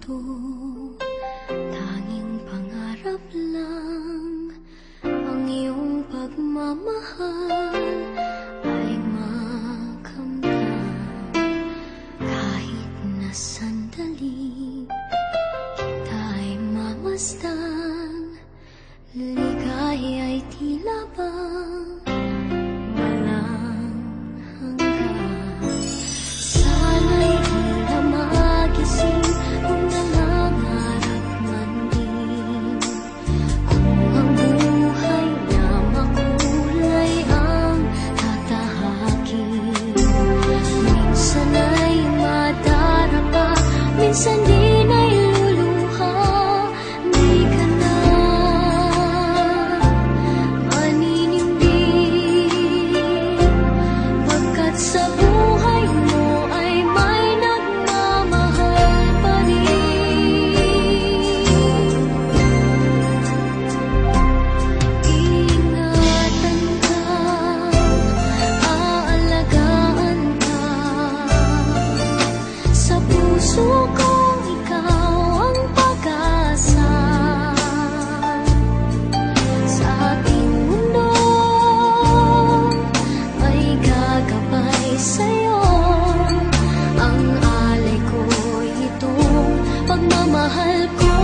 ito, tanging pangarap lang. Ang iyong pagmamahal ay makamtan. Kahit na sandali kita'y mamasdan, ligaya'y tila bang walang hanggan. Sana'y di na magising kung nangangarap man din, kung ang buhay na makulay ang tatahakin. Minsan ay madarapa, minsan din ay luluha. Di ka na maninindig, pagkat sa buhay mo ay may nagmamahal pa rin. Ingatan ka, aalagaan ka, sa puso ko ikaw ang pag-asa. Sa ating mundo ay gagabay sa'yo, ang alay ko'y itong pagmamahal ko.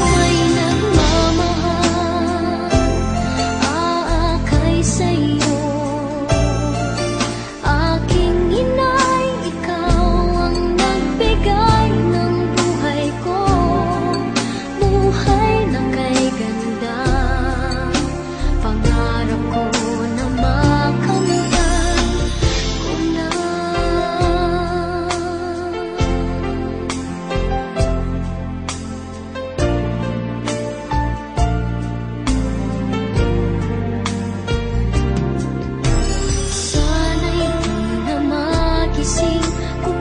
May nagmamahal, aakay sa'yo. Aking inay, ikaw ang nagbigay ng buhay ko, buhay na kay ganda. Pangarap ko na makamtan ko na. Sana'y di na magising kung